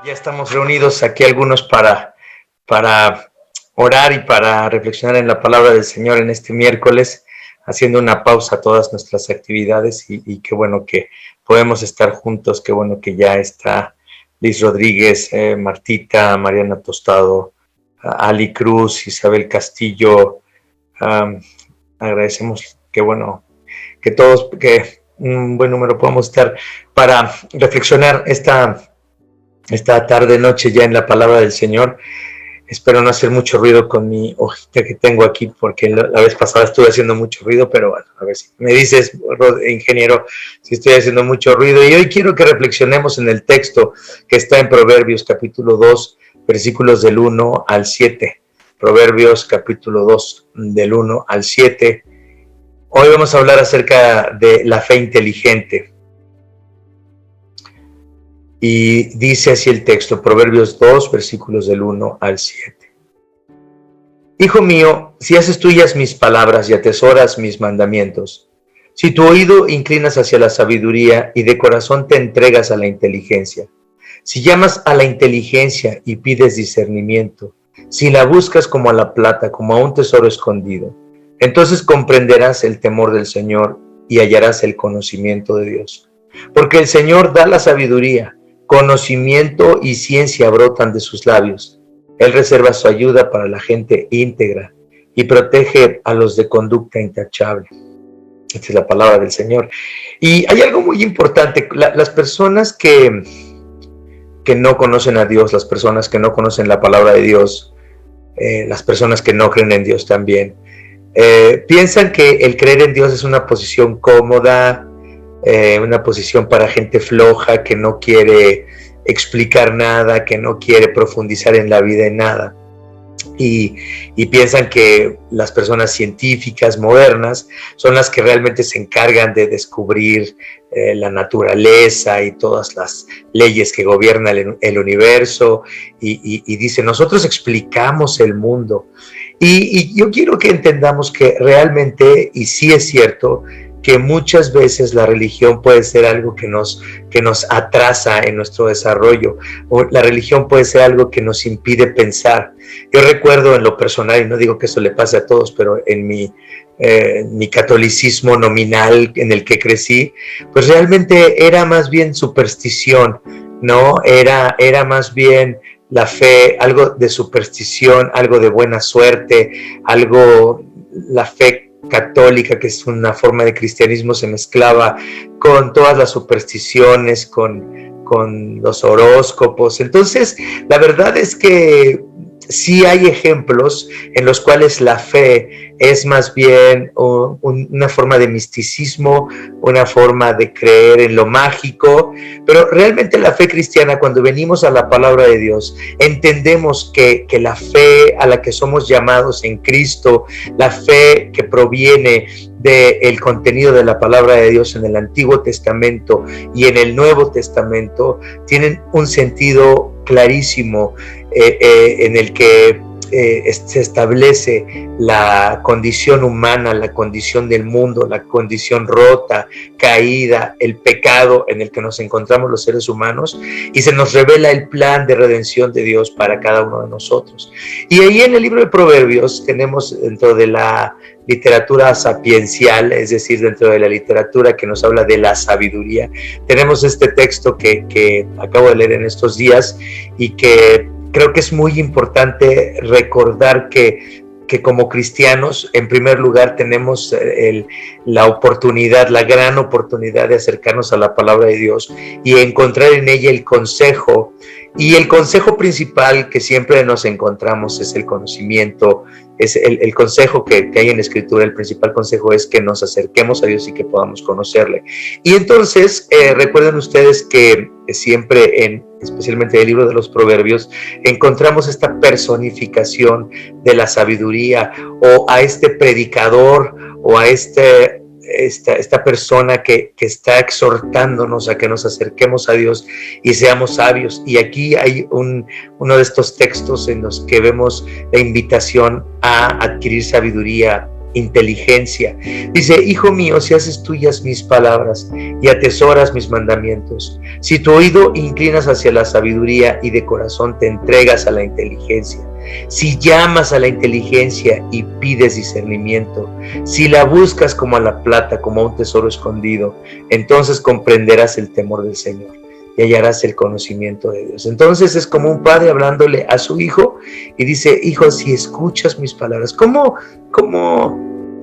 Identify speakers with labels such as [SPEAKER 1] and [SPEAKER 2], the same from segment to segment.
[SPEAKER 1] Ya estamos reunidos aquí algunos para orar y para reflexionar en la palabra del Señor en este miércoles, haciendo una pausa a todas nuestras actividades y qué bueno que podemos estar juntos, qué bueno que ya está Liz Rodríguez, Martita, Mariana Tostado, Ali Cruz, Isabel Castillo. Agradecemos, qué bueno que todos, que un buen número podamos estar para reflexionar esta tarde, noche ya en la palabra del Señor. Espero no hacer mucho ruido con mi hojita que tengo aquí, porque la vez pasada estuve haciendo mucho ruido, pero bueno, a ver si me dices, ingeniero, si estoy haciendo mucho ruido. Y hoy quiero que reflexionemos en el texto que está en Proverbios capítulo 2, versículos del 1 al 7. Proverbios capítulo 2, del 1 al 7. Hoy vamos a hablar acerca de la fe inteligente. Y dice así el texto, Proverbios 2, versículos del 1 al 7. Hijo mío, si haces tuyas mis palabras y atesoras mis mandamientos, si tu oído inclinas hacia la sabiduría y de corazón te entregas a la inteligencia, si llamas a la inteligencia y pides discernimiento, si la buscas como a la plata, como a un tesoro escondido, entonces comprenderás el temor del Señor y hallarás el conocimiento de Dios. Porque el Señor da la sabiduría, conocimiento y ciencia brotan de sus labios. Él reserva su ayuda para la gente íntegra y protege a los de conducta intachable. Esta es la palabra del Señor. Y hay algo muy importante. Las personas que no conocen a Dios, las personas que no conocen la palabra de Dios, las personas que no creen en Dios también, piensan que el creer en Dios es una posición cómoda, una posición para gente floja que no quiere explicar nada, que no quiere profundizar en la vida en nada. Y piensan que las personas científicas modernas son las que realmente se encargan de descubrir la naturaleza y todas las leyes que gobiernan el universo, y dicen, nosotros explicamos el mundo. Y yo quiero que entendamos que realmente, y sí es cierto, que muchas veces la religión puede ser algo que nos atrasa en nuestro desarrollo, o la religión puede ser algo que nos impide pensar. Yo recuerdo en lo personal, y no digo que eso le pase a todos, pero en mi catolicismo nominal en el que crecí, pues realmente era más bien superstición, ¿no? Era más bien la fe, algo de superstición, algo de buena suerte, la fe católica, que es una forma de cristianismo, se mezclaba con todas las supersticiones, con los horóscopos. Entonces, la verdad es que sí hay ejemplos en los cuales la fe es más bien una forma de misticismo, una forma de creer en lo mágico, pero realmente la fe cristiana, cuando venimos a la palabra de Dios, entendemos que la fe a la que somos llamados en Cristo, la fe que proviene del contenido de la palabra de Dios en el Antiguo Testamento y en el Nuevo Testamento, tienen un sentido clarísimo en el que se establece la condición humana, la condición del mundo, la condición rota, caída, el pecado en el que nos encontramos los seres humanos, y se nos revela el plan de redención de Dios para cada uno de nosotros. Y ahí en el libro de Proverbios tenemos, dentro de la literatura sapiencial, es decir, dentro de la literatura que nos habla de la sabiduría, tenemos este texto que acabo de leer en estos días, y que creo que es muy importante recordar que como cristianos, en primer lugar, tenemos la oportunidad, la gran oportunidad de acercarnos a la palabra de Dios y encontrar en ella el consejo. Y el consejo principal que siempre nos encontramos es el conocimiento, es el consejo que hay en la Escritura. El principal consejo es que nos acerquemos a Dios y que podamos conocerle. Y entonces, recuerden ustedes que siempre, especialmente en el libro de los Proverbios, encontramos esta personificación de la sabiduría, o a este predicador, o a esta persona que está exhortándonos a que nos acerquemos a Dios y seamos sabios. Y aquí hay uno de estos textos en los que vemos la invitación a adquirir sabiduría inteligencia. Dice, hijo mío, si haces tuyas mis palabras y atesoras mis mandamientos, si tu oído inclinas hacia la sabiduría y de corazón te entregas a la inteligencia, si llamas a la inteligencia y pides discernimiento, si la buscas como a la plata, como a un tesoro escondido, entonces comprenderás el temor del Señor y hallarás el conocimiento de Dios. Entonces es como un padre hablándole a su hijo y dice, hijo, si escuchas mis palabras. ¿Cómo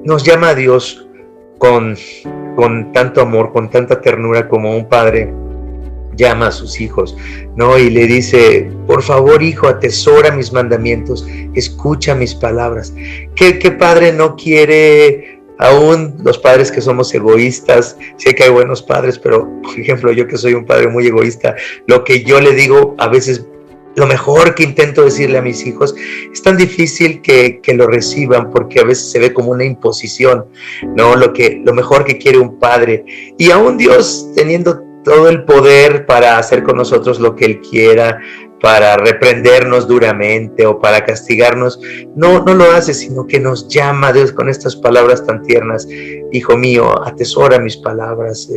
[SPEAKER 1] nos llama a Dios con tanto amor, con tanta ternura como un padre llama a sus hijos, ¿no? Y le dice, por favor, hijo, atesora mis mandamientos, escucha mis palabras. ¿Qué padre no quiere? Aún los padres que somos egoístas, sé que hay buenos padres, pero por ejemplo yo que soy un padre muy egoísta, lo que yo le digo a veces, lo mejor que intento decirle a mis hijos, es tan difícil que lo reciban porque a veces se ve como una imposición, ¿no? Lo mejor que quiere un padre, y aún Dios teniendo todo el poder para hacer con nosotros lo que Él quiera, para reprendernos duramente o para castigarnos, no lo hace, sino que nos llama Dios con estas palabras tan tiernas. Hijo mío, atesora mis palabras,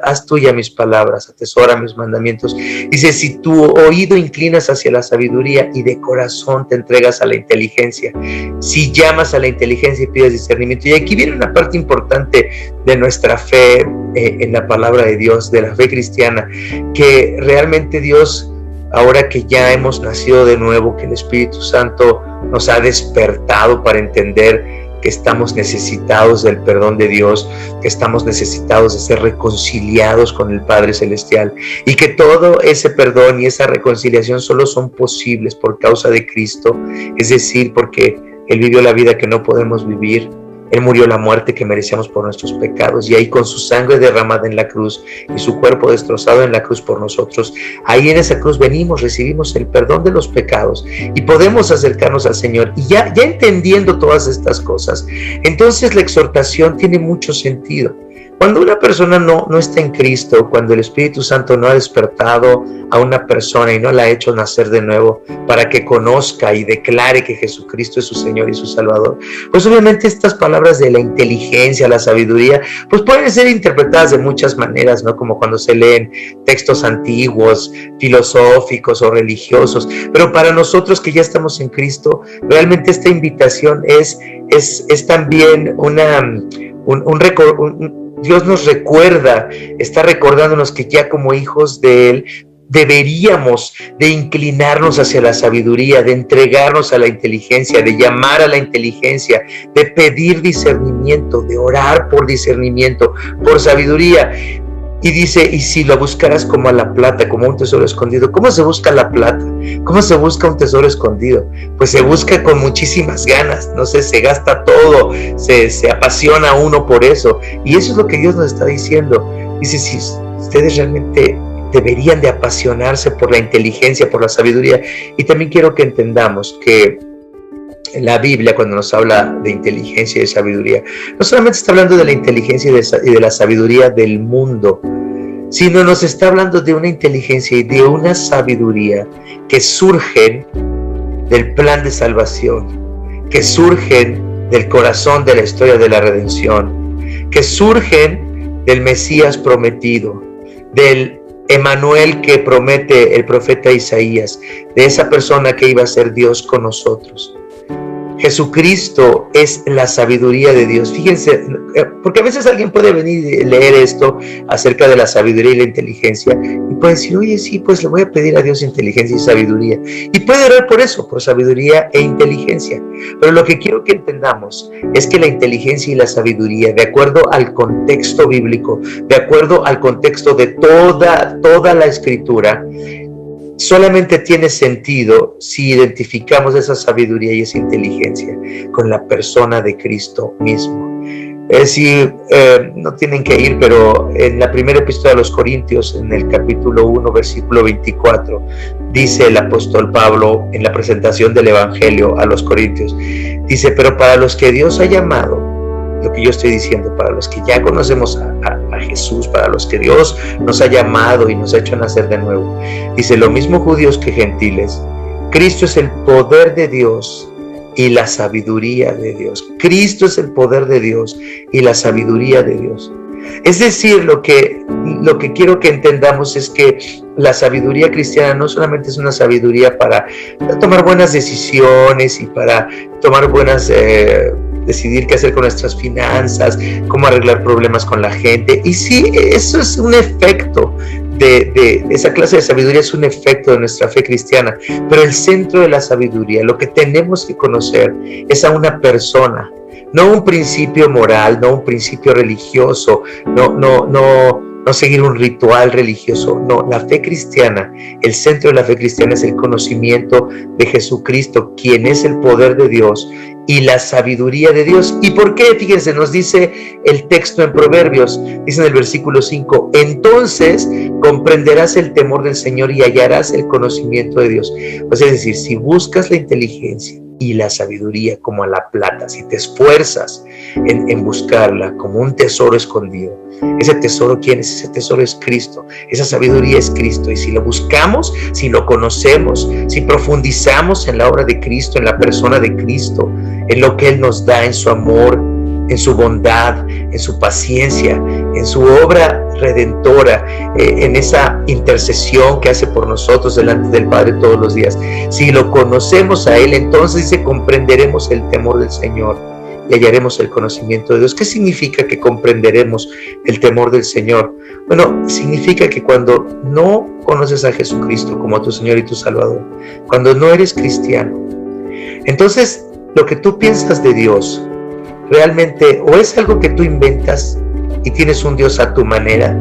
[SPEAKER 1] haz tuya mis palabras, atesora mis mandamientos. Dice, si tu oído inclinas hacia la sabiduría y de corazón te entregas a la inteligencia, si llamas a la inteligencia y pides discernimiento. Y aquí viene una parte importante de nuestra fe en la palabra de Dios, de la fe cristiana, que realmente Dios, ahora que ya hemos nacido de nuevo, que el Espíritu Santo nos ha despertado para entender que estamos necesitados del perdón de Dios, que estamos necesitados de ser reconciliados con el Padre Celestial, y que todo ese perdón y esa reconciliación solo son posibles por causa de Cristo, es decir, porque Él vivió la vida que no podemos vivir. Él murió la muerte que merecíamos por nuestros pecados, y ahí con su sangre derramada en la cruz y su cuerpo destrozado en la cruz por nosotros, ahí en esa cruz venimos, recibimos el perdón de los pecados y podemos acercarnos al Señor. Y ya entendiendo todas estas cosas, entonces la exhortación tiene mucho sentido. Cuando una persona no está en Cristo, cuando el Espíritu Santo no ha despertado a una persona y no la ha hecho nacer de nuevo para que conozca y declare que Jesucristo es su Señor y su Salvador, pues obviamente estas palabras de la inteligencia, la sabiduría, pues pueden ser interpretadas de muchas maneras, ¿no? Como cuando se leen textos antiguos, filosóficos o religiosos. Pero para nosotros que ya estamos en Cristo, realmente esta invitación es también Dios nos recuerda, está recordándonos que ya como hijos de Él deberíamos de inclinarnos hacia la sabiduría, de entregarnos a la inteligencia, de llamar a la inteligencia, de pedir discernimiento, de orar por discernimiento, por sabiduría. Y dice, y si lo buscarás como a la plata, como un tesoro escondido. ¿Cómo se busca la plata? ¿Cómo se busca un tesoro escondido? Pues se busca con muchísimas ganas, no sé, se gasta todo, se apasiona uno por eso. Y eso es lo que Dios nos está diciendo. Dice, si ustedes realmente deberían de apasionarse por la inteligencia, por la sabiduría. Y también quiero que entendamos que en la Biblia, cuando nos habla de inteligencia y de sabiduría, no solamente está hablando de la inteligencia y de la sabiduría del mundo, sino nos está hablando de una inteligencia y de una sabiduría que surgen del plan de salvación, que surgen del corazón de la historia de la redención, que surgen del Mesías prometido, del Emanuel que promete el profeta Isaías, de esa persona que iba a ser Dios con nosotros. Jesucristo es la sabiduría de Dios. Fíjense, porque a veces alguien puede venir y leer esto acerca de la sabiduría y la inteligencia y puede decir, oye, sí, pues le voy a pedir a Dios inteligencia y sabiduría. Y puede orar por eso, por sabiduría e inteligencia. Pero lo que quiero que entendamos es que la inteligencia y la sabiduría, de acuerdo al contexto bíblico, de acuerdo al contexto de toda la Escritura, solamente tiene sentido si identificamos esa sabiduría y esa inteligencia con la persona de Cristo mismo. Es decir, no tienen que ir, pero en la primera epístola a los Corintios, en el capítulo 1, versículo 24, dice el apóstol Pablo en la presentación del Evangelio a los Corintios, dice, pero para los que Dios ha llamado, lo que yo estoy diciendo, para los que ya conocemos a Jesús, para los que Dios nos ha llamado y nos ha hecho nacer de nuevo, dice, lo mismo judíos que gentiles, Cristo es el poder de Dios y la sabiduría de Dios. Cristo es el poder de Dios y la sabiduría de Dios. Es decir, lo que quiero que entendamos es que la sabiduría cristiana no solamente es una sabiduría para tomar buenas decisiones y para tomar decidir qué hacer con nuestras finanzas, cómo arreglar problemas con la gente. Y sí, eso es un efecto de esa clase de sabiduría, es un efecto de nuestra fe cristiana. Pero el centro de la sabiduría, lo que tenemos que conocer es a una persona, no un principio moral, no un principio religioso, no seguir un ritual religioso. No, la fe cristiana, el centro de la fe cristiana es el conocimiento de Jesucristo, quien es el poder de Dios y la sabiduría de Dios. ¿Y por qué? Fíjense, nos dice el texto en Proverbios, dice en el versículo 5, entonces comprenderás el temor del Señor y hallarás el conocimiento de Dios. Pues es decir, si buscas la inteligencia y la sabiduría como a la plata, si te esfuerzas en buscarla como un tesoro escondido, ese tesoro, ¿quién es? Ese tesoro es Cristo, esa sabiduría es Cristo. Y si lo buscamos, si lo conocemos, si profundizamos en la obra de Cristo, en la persona de Cristo, en lo que Él nos da, en su amor, en su bondad, en su paciencia, en su obra redentora, en esa intercesión que hace por nosotros delante del Padre todos los días. Si lo conocemos a Él, entonces dice, comprenderemos el temor del Señor y hallaremos el conocimiento de Dios. ¿Qué significa que comprenderemos el temor del Señor? Bueno, significa que cuando no conoces a Jesucristo como tu Señor y tu Salvador, cuando no eres cristiano, entonces lo que tú piensas de Dios realmente o es algo que tú inventas y tienes un Dios a tu manera,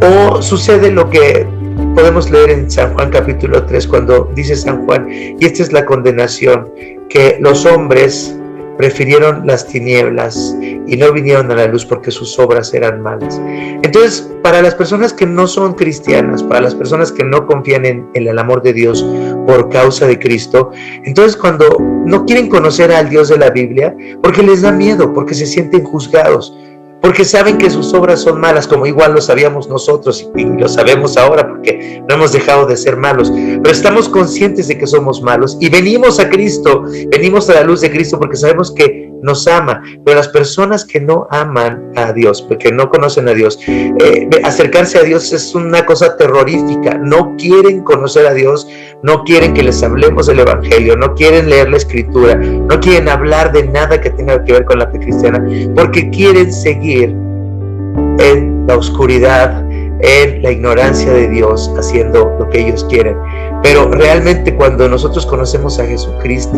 [SPEAKER 1] o sucede lo que podemos leer en San Juan capítulo 3, cuando dice San Juan, y esta es la condenación, que los hombres prefirieron las tinieblas y no vinieron a la luz porque sus obras eran malas. Entonces, para las personas que no son cristianas, para las personas que no confían en el amor de Dios por causa de Cristo, entonces cuando no quieren conocer al Dios de la Biblia, porque les da miedo, porque se sienten juzgados, porque saben que sus obras son malas, como igual lo sabíamos nosotros y lo sabemos ahora porque no hemos dejado de ser malos, pero estamos conscientes de que somos malos y venimos a Cristo, venimos a la luz de Cristo porque sabemos que nos ama. Pero las personas que no aman a Dios, porque no conocen a Dios, acercarse a Dios es una cosa terrorífica. No quieren conocer a Dios, no quieren que les hablemos del Evangelio, no quieren leer la Escritura, no quieren hablar de nada que tenga que ver con la fe cristiana, porque quieren seguir en la oscuridad, en la ignorancia de Dios, haciendo lo que ellos quieren. Pero realmente cuando nosotros conocemos a Jesucristo,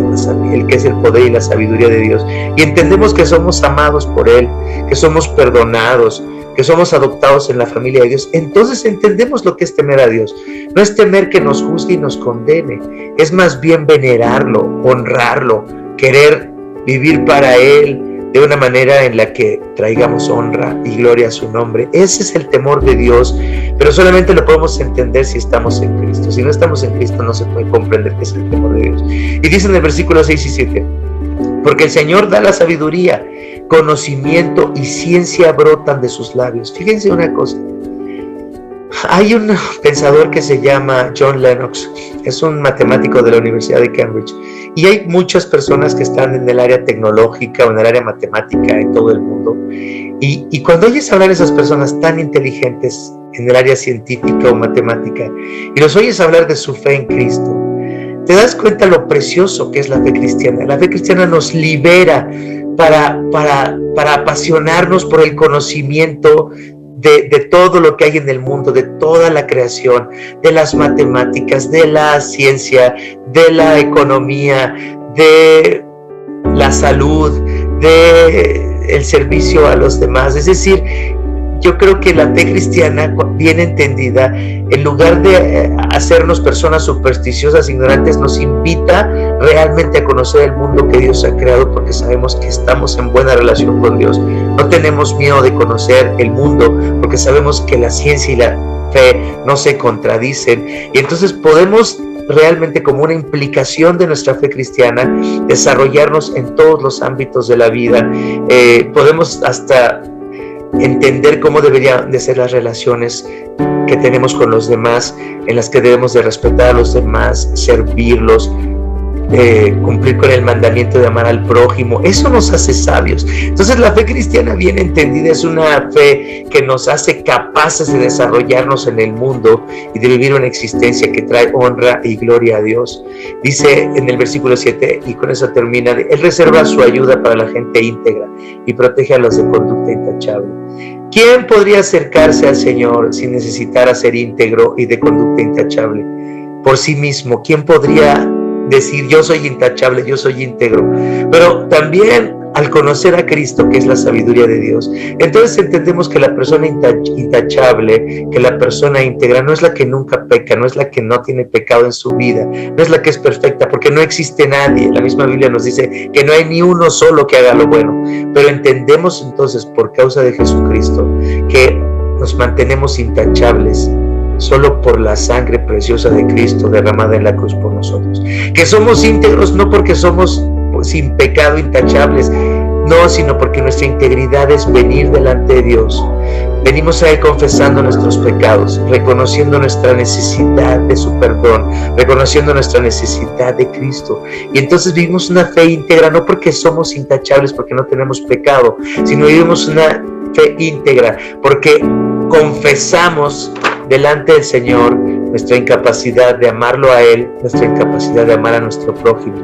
[SPEAKER 1] el que es el poder y la sabiduría de Dios, y entendemos que somos amados por Él, que somos perdonados, que somos adoptados en la familia de Dios, entonces entendemos lo que es temer a Dios. No es temer que nos juzgue y nos condene, es más bien venerarlo, honrarlo, querer vivir para Él de una manera en la que traigamos honra y gloria a su nombre. Ese es el temor de Dios, pero solamente lo podemos entender si estamos en Cristo. Si no estamos en Cristo, no se puede comprender qué es el temor de Dios. Y dice en el versículo 6 y 7, porque el Señor da la sabiduría, conocimiento y ciencia brotan de sus labios. Fíjense una cosa, hay un pensador que se llama John Lennox, es un matemático de la Universidad de Cambridge, y hay muchas personas que están en el área tecnológica o en el área matemática en todo el mundo, y cuando oyes hablar de esas personas tan inteligentes en el área científica o matemática, y los oyes hablar de su fe en Cristo, te das cuenta lo precioso que es la fe cristiana. La fe cristiana nos libera para apasionarnos por el conocimiento de todo lo que hay en el mundo, de toda la creación, de las matemáticas, de la ciencia, de la economía, de la salud, de el servicio a los demás. Es decir, yo creo que la fe cristiana, bien entendida, en lugar de hacernos personas supersticiosas, ignorantes, nos invita realmente a conocer el mundo que Dios ha creado, porque sabemos que estamos en buena relación con Dios. No tenemos miedo de conocer el mundo, porque sabemos que la ciencia y la fe no se contradicen. Y entonces podemos realmente, como una implicación de nuestra fe cristiana, desarrollarnos en todos los ámbitos de la vida. Podemos hasta entender cómo deberían de ser las relaciones que tenemos con los demás, en las que debemos de respetar a los demás, servirlos, cumplir con el mandamiento de amar al prójimo. Eso nos hace sabios. Entonces la fe cristiana bien entendida es una fe que nos hace capaces de desarrollarnos en el mundo y de vivir una existencia que trae honra y gloria a Dios. Dice en el versículo 7, y con eso termina: Él reserva su ayuda para la gente íntegra y protege a los de conducta intachable. ¿Quién podría acercarse al Señor sin necesitar ser íntegro y de conducta intachable? Por sí mismo, ¿quién podría decir yo soy intachable, yo soy íntegro? Pero también al conocer a Cristo, que es la sabiduría de Dios, entonces entendemos que la persona intachable, que la persona íntegra no es la que nunca peca, no es la que no tiene pecado en su vida, no es la que es perfecta, porque no existe nadie. La misma Biblia nos dice que no hay ni uno solo que haga lo bueno, pero entendemos entonces por causa de Jesucristo que nos mantenemos intachables solo por la sangre preciosa de Cristo derramada en la cruz por nosotros. Que somos íntegros no porque somos sin pecado intachables, no, sino porque nuestra integridad es venir delante de Dios. Venimos a Él confesando nuestros pecados, reconociendo nuestra necesidad de su perdón, reconociendo nuestra necesidad de Cristo. Y entonces vivimos una fe íntegra, no porque somos intachables, porque no tenemos pecado, sino vivimos una fe íntegra porque confesamos delante del Señor nuestra incapacidad de amarlo a Él, nuestra incapacidad de amar a nuestro prójimo.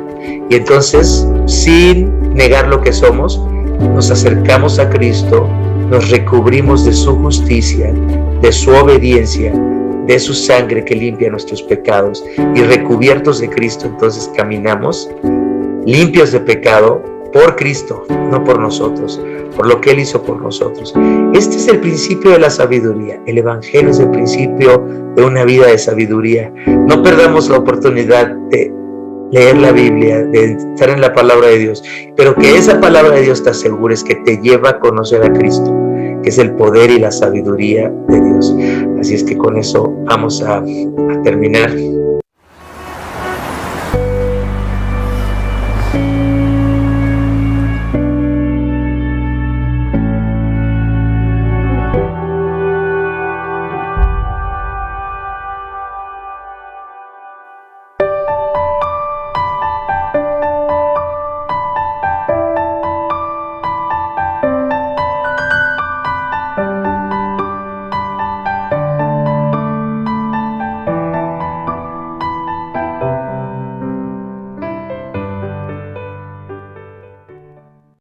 [SPEAKER 1] Y entonces, sin negar lo que somos, nos acercamos a Cristo, nos recubrimos de su justicia, de su obediencia, de su sangre que limpia nuestros pecados, y recubiertos de Cristo, entonces caminamos limpios de pecado por Cristo, no por nosotros, por lo que Él hizo por nosotros. Este es el principio de la sabiduría. El Evangelio es el principio de una vida de sabiduría. No perdamos la oportunidad de leer la Biblia, de estar en la palabra de Dios, pero que esa palabra de Dios te asegures que te lleva a conocer a Cristo, que es el poder y la sabiduría de Dios. Así es que con eso vamos a terminar.